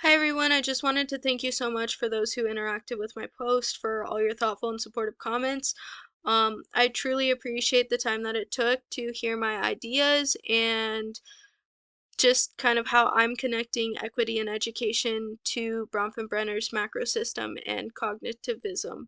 Hi everyone, I just wanted to thank you so much for those who interacted with my post, for all your thoughtful and supportive comments. I truly appreciate the time that it took to hear my ideas and just kind of how I'm connecting equity in education to Bronfenbrenner's macro system and cognitivism.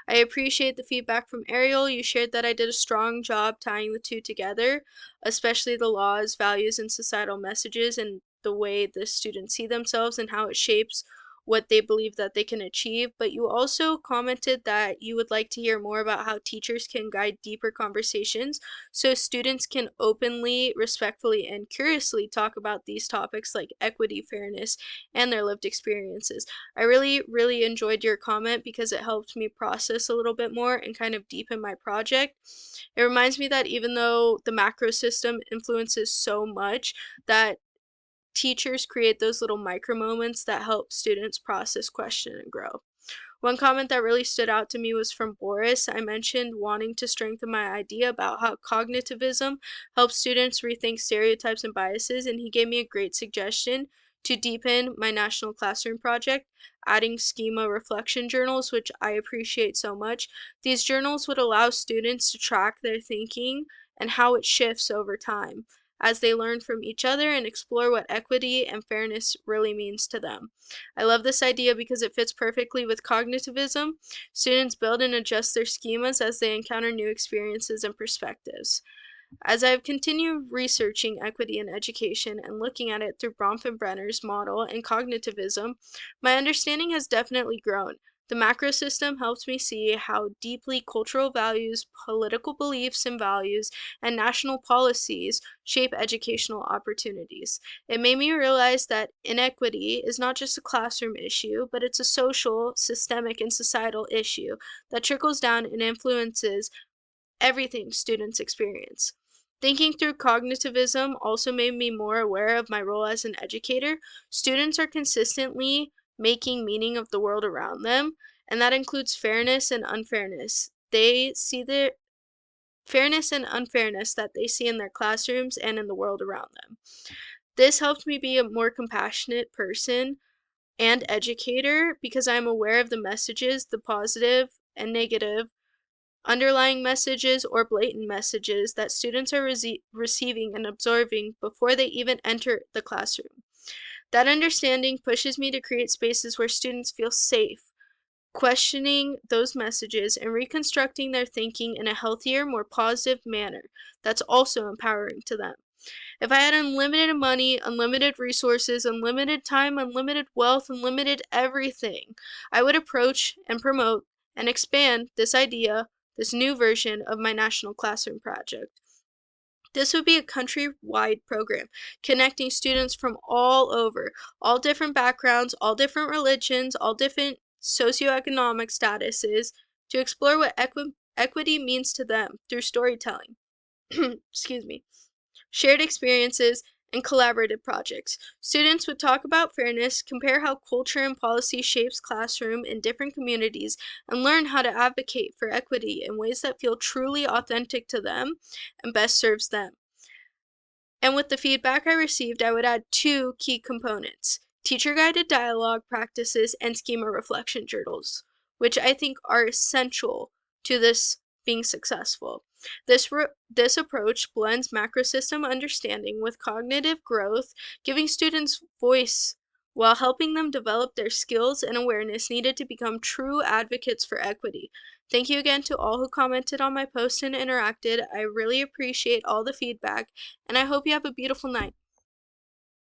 I appreciate the feedback from Ariel. You shared that I did a strong job tying the two together, especially the laws, values, and societal messages, and the way the students see themselves and how it shapes what they believe that they can achieve. But you also commented that you would like to hear more about how teachers can guide deeper conversations so students can openly, respectfully, and curiously talk about these topics like equity, fairness, and their lived experiences. I really enjoyed your comment because it helped me process a little bit more and kind of deepen my project. It reminds me that even though the macro system influences so much, that teachers create those little micro moments that help students process, question, and grow. One comment that really stood out to me was from Boris. I mentioned wanting to strengthen my idea about how cognitivism helps students rethink stereotypes and biases, and he gave me a great suggestion to deepen my national classroom project, adding schema reflection journals, which I appreciate so much. These journals would allow students to track their thinking and how it shifts over time as they learn from each other and explore what equity and fairness really means to them. I love this idea because it fits perfectly with cognitivism. Students build and adjust their schemas as they encounter new experiences and perspectives. As I've continued researching equity in education and looking at it through Bronfenbrenner's model and cognitivism, my understanding has definitely grown. The macro system helps me see how deeply cultural values, political beliefs and values, and national policies shape educational opportunities. It made me realize that inequity is not just a classroom issue, but it's a social, systemic, and societal issue that trickles down and influences everything students experience. Thinking through cognitivism also made me more aware of my role as an educator. Students are consistently making meaning of the world around them, and that includes fairness and unfairness. They see the fairness and unfairness that they see in their classrooms and in the world around them. This helped me be a more compassionate person and educator because I'm aware of the messages, the positive and negative underlying messages or blatant messages that students are receiving and absorbing before they even enter the classroom. That understanding pushes me to create spaces where students feel safe, questioning those messages and reconstructing their thinking in a healthier, more positive manner that's also empowering to them. If I had unlimited money, unlimited resources, unlimited time, unlimited wealth, unlimited everything, I would approach and promote and expand this idea, this new version of my National Classroom Project. This would be a countrywide program connecting students from all over, all different backgrounds, all different religions, all different socioeconomic statuses, to explore what equity means to them through storytelling. Excuse me. Shared experiences, and collaborative projects. Students would talk about fairness, compare how culture and policy shapes classroom in different communities, and learn how to advocate for equity in ways that feel truly authentic to them and best serves them. And with the feedback I received, I would add two key components: teacher-guided dialogue practices and schema reflection journals, which I think are essential to this being successful. This approach blends macro system understanding with cognitive growth, giving students voice while helping them develop their skills and awareness needed to become true advocates for equity. Thank you again to all who commented on my post and interacted. I really appreciate all the feedback, and I hope you have a beautiful night.